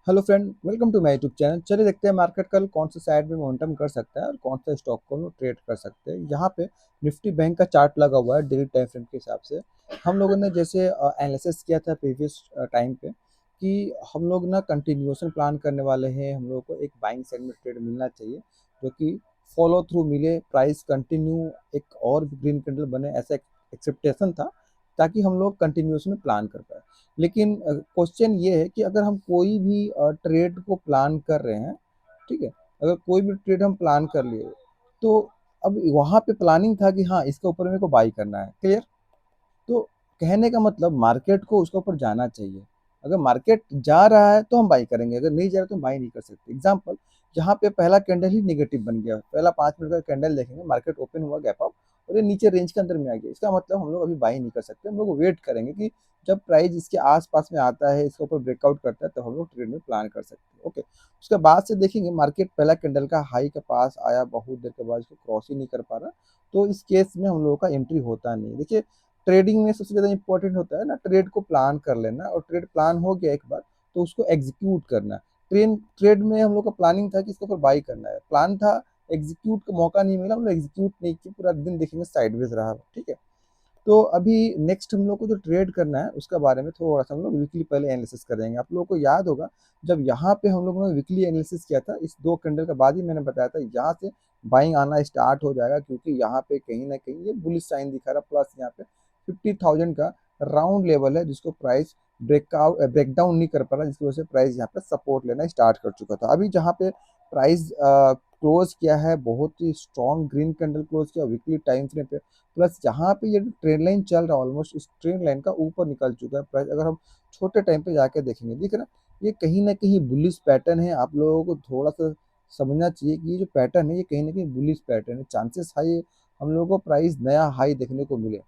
Hello friend, welcome to my YouTube channel. चलिए देखते हैं मार्केट कल कौन सा साइड में मोमेंटम कर सकता है और कौन सा स्टॉक को हम लोग ट्रेड कर सकते हैं। यहाँ पे निफ्टी बैंक का चार्ट लगा हुआ है डेली टाइम फ्रेम के हिसाब से। हम लोगों ने जैसे एनालिसिस किया था प्रीवियस टाइम पे कि हम लोग ना कंटिन्यूएशन प्लान करने वाले हैं। हम लोग को एक बाइंग साइड में ट्रेड मिलना चाहिए जो कि फॉलो थ्रू मिले, प्राइस कंटिन्यू एक और ग्रीन कैंडल बने, ऐसा एक्सेप्टेशन था ताकि हम लोग कंटिन्यूएशन में प्लान कर पाए। लेकिन क्वेश्चन ये है कि अगर हम कोई भी ट्रेड को प्लान कर रहे हैं, ठीक है, अगर कोई भी ट्रेड हम प्लान कर लिए तो अब वहाँ पे प्लानिंग था कि हाँ इसके ऊपर मेरे को बाई करना है, क्लियर। तो कहने का मतलब मार्केट को उसके ऊपर जाना चाहिए। अगर मार्केट जा रहा है तो हम बाई करेंगे, अगर नहीं जा रहा तो हम बाई नहीं कर सकते। एग्जांपल, यहाँ पे पहला कैंडल ही नेगेटिव बन गया, पहला 5 मिनट का कैंडल देखेंगे, मार्केट ओपन हुआ गैप अप और ये नीचे रेंज के अंदर में आ गया। इसका मतलब हम लोग अभी बाई नहीं कर सकते, हम लोग वेट करेंगे कि जब प्राइस इसके आसपास में आता है, इसके ऊपर ब्रेकआउट करता है, तो हम लोग ट्रेड में प्लान कर सकते हैं। ओके, उसके बाद से देखेंगे मार्केट पहला कैंडल का हाई के पास आया, बहुत देर के बाद इसको क्रॉस ही नहीं कर पा रहा, तो इस केस में हम लोगों का एंट्री होता नहीं। देखिए, ट्रेडिंग में सबसे ज़्यादा इंपॉर्टेंट होता है ना ट्रेड को प्लान कर लेना, और ट्रेड प्लान हो गया एक बार तो उसको एग्जीक्यूट करना। ट्रेड में हम लोग का प्लानिंग था कि इसके ऊपर बाई करना है, प्लान था, एग्जीक्यूट का मौका नहीं मिला, हम लोग एग्जीक्यूट नहीं किया, पूरा दिन देखेंगे साइडवेज रहा, ठीक है। तो अभी नेक्स्ट हम लोग को जो ट्रेड करना है उसका बारे में थोड़ा सा हम लोग वीकली पहले एनालिसिस करेंगे। आप लोगों को याद होगा जब यहाँ पे हम लोगों ने वीकली एनालिसिस किया था, इस दो कैंडल के बाद ही मैंने बताया था यहाँ से बाइंग आना स्टार्ट हो जाएगा, क्योंकि यहाँ पे कहीं ना कहीं ये बुलिश साइन दिखा रहा, प्लस यहाँ पे 50,000 का राउंड लेवल है जिसको प्राइस ब्रेक डाउन नहीं कर पा रहा, जिसकी वजह से प्राइस यहाँ पे सपोर्ट लेना स्टार्ट कर चुका था। अभी जहाँ पे प्राइस क्लोज किया है, बहुत ही स्ट्रॉन्ग ग्रीन कैंडल क्लोज किया वीकली टाइम फ्रेम पे, प्लस जहाँ पे ये ट्रेंड लाइन चल रहा है ऑलमोस्ट इस ट्रेंड लाइन का ऊपर निकल चुका है प्राइस। अगर हम छोटे टाइम पे जाके देखेंगे, दिख रहा है ये कहीं ना कहीं बुलिश पैटर्न है। आप लोगों को थोड़ा सा समझना चाहिए कि ये जो पैटर्न है ये कहीं ना कहीं बुलिश पैटर्न है, चांसेस हाई हम लोगों को प्राइस नया हाई देखने को मिले,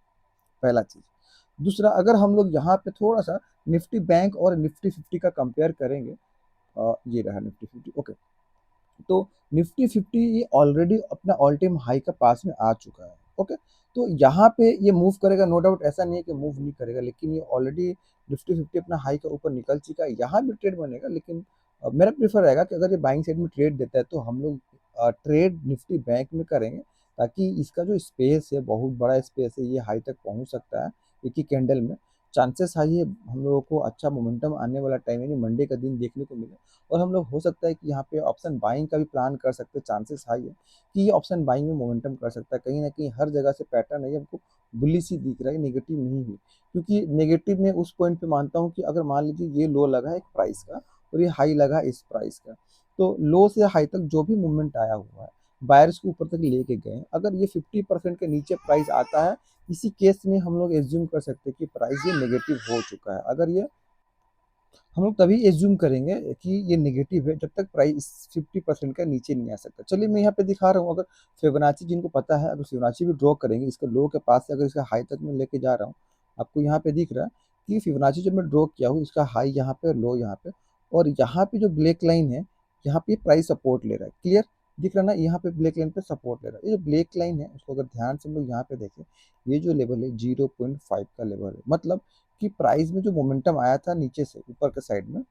पहला चीज। दूसरा, अगर हम लोग यहाँ पे थोड़ा सा निफ्टी बैंक और निफ्टी 50 का कंपेयर करेंगे, ये रहा निफ्टी 50, ओके। तो निफ्टी 50 ये ऑलरेडी अपना ऑल टाइम हाई का पास में आ चुका है, ओके। तो यहाँ पे ये मूव करेगा, नो डाउट, ऐसा नहीं है कि मूव नहीं करेगा, लेकिन ये ऑलरेडी निफ्टी 50 अपना हाई का ऊपर निकल चुका है, यहाँ भी ट्रेड बनेगा। लेकिन मेरा प्रेफर रहेगा कि अगर ये बाइंग साइड में ट्रेड देता है तो हम लोग ट्रेड निफ्टी बैंक में करेंगे, ताकि इसका जो स्पेस है बहुत बड़ा स्पेस है, ये हाई तक पहुँच सकता है एक ही कैंडल में। चांसेस हाई है हम लोगों को अच्छा मोमेंटम आने वाला टाइम यानी मंडे का दिन देखने को मिले, और हम लोग हो सकता है कि यहाँ पे ऑप्शन बाइंग का भी प्लान कर सकते हैं। चांसेस हाई है कि ये ऑप्शन बाइंग में मोमेंटम कर सकता है। कहीं ना कहीं हर जगह से पैटर्न है ये हमको बुलिश ही दिख रहा है, नेगेटिव नहीं है। क्योंकि नेगेटिव में उस पॉइंट पे मानता हूँ कि अगर मान लीजिए ये लो लगा है एक प्राइस का और ये हाई लगा है इस प्राइस का, तो लो से हाई तक जो भी मूवमेंट आया हुआ है बायर्स को ऊपर तक लेके गए, अगर ये 50% के नीचे प्राइस आता है, इसी केस में हम लोग एज्यूम कर सकते हैं कि प्राइस ये नेगेटिव हो चुका है। अगर ये हम लोग तभी एज्यूम करेंगे कि ये नेगेटिव है जब तक प्राइस 50% का नीचे नहीं आ सकता। चलिए मैं यहाँ पे दिखा रहा हूँ, अगर फिबोनाची जिनको पता है, अगर फिबोनाची भी ड्रॉ करेंगे इसका लो के पास से, अगर इसका हाई तक मैं लेके जा रहा हूँ, आपको यहाँ पे दिख रहा है कि फिबोनाची जब मैं ड्रॉ किया हूँ इसका हाई यहाँ पे और लो यहाँ पे, और यहाँ पे जो ब्लैक लाइन है यहाँ पे प्राइस सपोर्ट ले रहा है, क्लियर दिख रहा है ना, यहाँ पे ब्लैक लाइन पे सपोर्ट ले रहा है। ये जो ब्लैक लाइन है उसको अगर ध्यान से हम लोग यहाँ पे देखें, ये जो लेवल है 0.5 का लेवल है, मतलब कि प्राइस में जो मोमेंटम आया था नीचे से ऊपर के साइड में,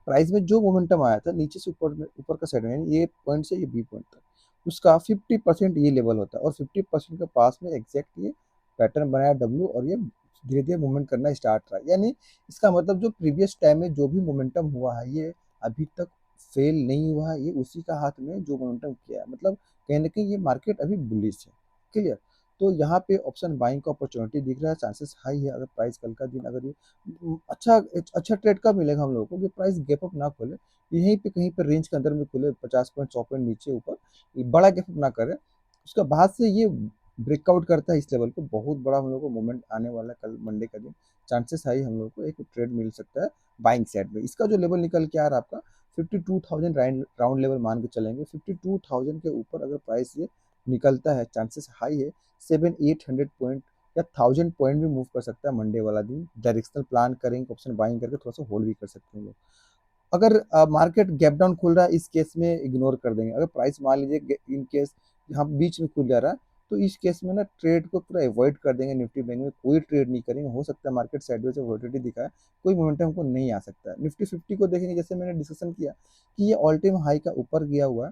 प्राइस में जो मोमेंटम आया था नीचे से ऊपर में, ऊपर का साइड में, यानी ये पॉइंट से ये बी पॉइंट तक, उसका 50% ये लेवल होता है, और 50% के पास में एग्जैक्ट ये पैटर्न बनाया डब्ल्यू, और ये धीरे धीरे मूवमेंट करना स्टार्ट रहा। यानी इसका मतलब जो प्रीवियस टाइम में जो भी मोमेंटम हुआ है ये अभी तक फेल नहीं हुआ है, ये उसी का हाथ में जो मोमेंटम किया है, मतलब कहीं ना कहीं ये मार्केट अभी बुलिश है, क्लियर। तो यहाँ पे ऑप्शन बाइंग का अपॉर्चुनिटी दिख रहा है, चांसेस हाई है अगर प्राइस कल का दिन अगर ये अच्छा अच्छा ट्रेड कब मिलेगा हम लोगों को कि प्राइस गैप अप ना खोले, यहीं पे कहीं पर रेंज के अंदर में खुले, 50 पॉइंट 100 पॉइंट नीचे ऊपर, ये बड़ा गैप अप ना करे, उसके बाद से ये ब्रेकआउट करता है इस लेवल को, बहुत बड़ा हम लोग को मूवमेंट आने वाला है कल मंडे का दिन। चांसेस हाई हम लोग को एक ट्रेड मिल सकता है बाइंग साइड में। इसका जो लेवल निकल के आ रहा है आपका 52,000 राउंड लेवल मान के चलेंगे, 52,000 के ऊपर अगर प्राइस ये निकलता है, चांसेस हाई है 700-800 पॉइंट या 1000 पॉइंट भी मूव कर सकता है मंडे वाला दिन। डायरेक्शनल प्लान करेंगे, ऑप्शन बाइंग करके थोड़ा सा होल्ड भी कर सकते हैं लोग। अगर मार्केट गैप डाउन खुल रहा है, इस केस में इग्नोर कर देंगे। अगर प्राइस मान लीजिए इन केस यहाँ बीच में खुल जा रहा है, तो इस केस में ना ट्रेड को पूरा अवॉइड कर देंगे, निफ्टी बैंक में कोई ट्रेड नहीं करेंगे। हो सकता है मार्केट साइडवेज और वोलेटिलिटी दिखाए, कोई मोमेंटम हमको नहीं आ सकता है। निफ्टी 50 को देखेंगे, जैसे मैंने डिस्कशन किया कि ये ऑल टाइम हाई का ऊपर गया हुआ है,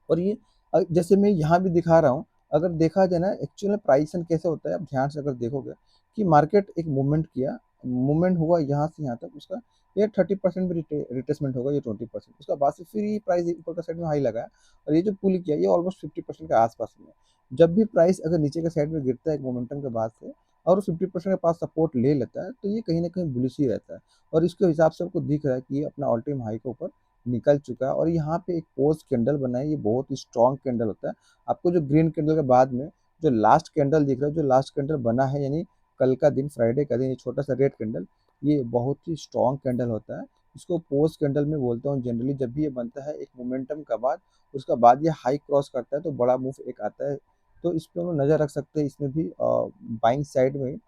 और ये जैसे मैं यहाँ भी दिखा रहा हूँ, अगर देखा जाए ना एक्चुअल में प्राइस कैसे होता है, आप ध्यान से अगर देखोगे कि मार्केट एक मूवमेंट किया, मूवमेंट हुआ यहाँ से यहाँ तक, उसका ये 30% भी रिट्रेसमेंट होगा, ये 20%, उसका बाद से फिर ये प्राइस ऊपर का साइड में हाई लगा, और ये जो पुल किया ये ऑलमोस्ट 50% के आसपास में है। जब भी प्राइस अगर नीचे के साइड में गिरता है एक मोमेंटम के बाद से, और 50% के पास सपोर्ट ले लेता है, तो ये कहीं ना कहीं बुलिश ही रहता है। और इसके हिसाब से आपको दिख रहा है कि ये अपना ऑल टाइम हाई के ऊपर निकल चुका है, और यहाँ पे एक पोस्ट कैंडल बना है, ये बहुत ही स्ट्रॉन्ग कैंडल होता है। आपको जो ग्रीन कैंडल के बाद में जो लास्ट कैंडल दिख रहा है, जो लास्ट कैंडल बना है, यानी कल का दिन, फ्राइडे का दिन, ये छोटा सा रेड कैंडल, ये बहुत ही स्ट्रॉन्ग कैंडल होता है। इसको पोस्ट कैंडल में बोलता हूँ जनरली। जब भी ये बनता है एक मोमेंटम का बाद, उसका बाद ये हाई क्रॉस करता है, तो बड़ा मूव एक आता है। तो इस पर हम लोग नज़र रख सकते हैं, इसमें भी बाइंग साइड में।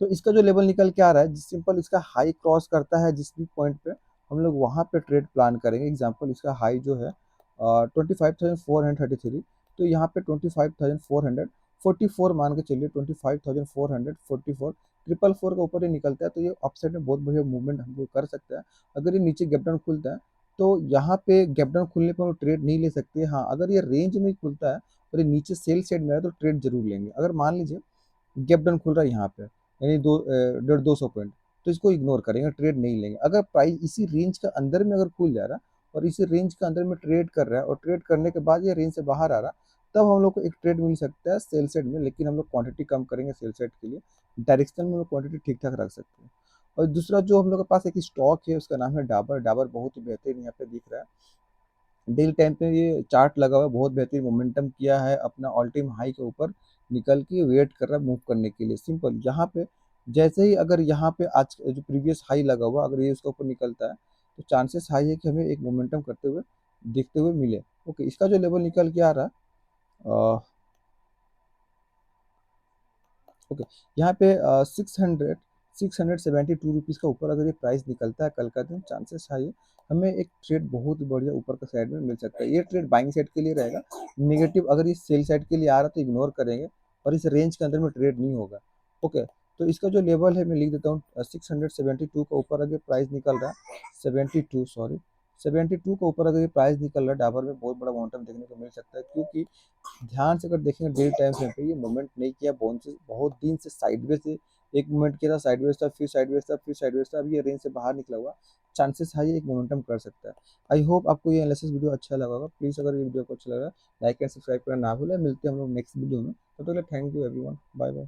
तो इसका जो लेवल निकल के आ रहा है, जिस सिंपल इसका हाई क्रॉस करता है जिस भी पॉइंट पे, हम लोग वहाँ पे ट्रेड प्लान करेंगे। एग्जांपल इसका हाई जो है 25,433, तो यहाँ पे 25,444 मान के चलिए, 25,444, 444 के ऊपर ही निकलता है, तो ये अपसाइड में बहुत बढ़िया मूवमेंट हमको कर सकता है। अगर ये नीचे गैप डाउन खुलता है, तो यहाँ पे गैप डाउन खुलने पर हम ट्रेड नहीं ले सकते। हाँ, अगर ये रेंज में खुलता है और ये नीचे सेल साइड में है, तो ट्रेड जरूर लेंगे। अगर मान लीजिए गैप डाउन खुल रहा है यहाँ पे, यानी 150 200 पॉइंट, तो इसको इग्नोर करेंगे, ट्रेड नहीं लेंगे। अगर प्राइस इसी रेंज के अंदर में अगर खुल जा रहा है, और इसी रेंज के अंदर में ट्रेड कर रहा है, और ट्रेड करने के बाद ये रेंज से बाहर आ रहा, तब हम लोग को एक ट्रेड मिल सकता है सेल साइड में। लेकिन हम लोग क्वांटिटी कम करेंगे सेल साइड के लिए, डायरेक्शन में हम लोग क्वांटिटी ठीक ठाक रख सकते हैं। और दूसरा जो हम लोग के पास एक स्टॉक है, उसका नाम है डाबर। डाबर बहुत ही बेहतरीन यहाँ पे दिख रहा है, डेली टाइम पे ये चार्ट लगा हुआ है, बहुत बेहतरीन मोमेंटम किया है, अपना ऑल टाइम हाई के ऊपर निकल के वेट कर रहा है मूव करने के लिए। सिंपल यहाँ पे जैसे ही अगर यहाँ पे आज जो प्रीवियस हाई लगा हुआ, अगर ये उसके ऊपर निकलता है, तो चांसेस हाई है कि हमें एक मोमेंटम करते हुए दिखते हुए मिले। ओके, इसका जो लेवल निकल के आ रहा है, ओके, यहाँ पे 672 रुपीज़ का ऊपर अगर ये प्राइस निकलता है कल का दिन, चांसेस हाई है हमें एक ट्रेड बहुत बढ़िया ऊपर का साइड में मिल सकता है। ये ट्रेड बाइंग साइड के लिए रहेगा। नेगेटिव अगर ये सेल साइड के लिए आ रहा है तो इग्नोर करेंगे, और इस रेंज के अंदर में ट्रेड नहीं होगा। ओके, तो इसका जो लेवल है मैं लिख देता हूँ, 672 का ऊपर अगर प्राइस निकल रहा है, 72 सॉरी, 72 का ऊपर अगर ये प्राइस निकल रहा है, डाबर में बहुत बड़ा मोमेंटम देखने को मिल सकता है। क्योंकि ध्यान से अगर देखेंगे डेली टाइम फ्रेम पे, ये मूवमेंट नहीं किया, बाउंसेस बहुत दिन से साइडवेज से, एक मूवमेंट किया था साइडवेज था, फिर साइडवेज था, फिर साइडवेज था, अभी ये रेंज से बाहर निकला हुआ, चांसेस हाई है एक मोमेंटम कर सकता है। आई होप आपको ये एनालिसिस वीडियो अच्छा लगा होगा। प्लीज़ अगर ये वीडियो को अच्छा लगा, लाइक एंड सब्सक्राइब करना ना भूलें। मिलते हैं हम लोग नेक्स्ट वीडियो में, तब तक के लिए thank you everyone, bye bye.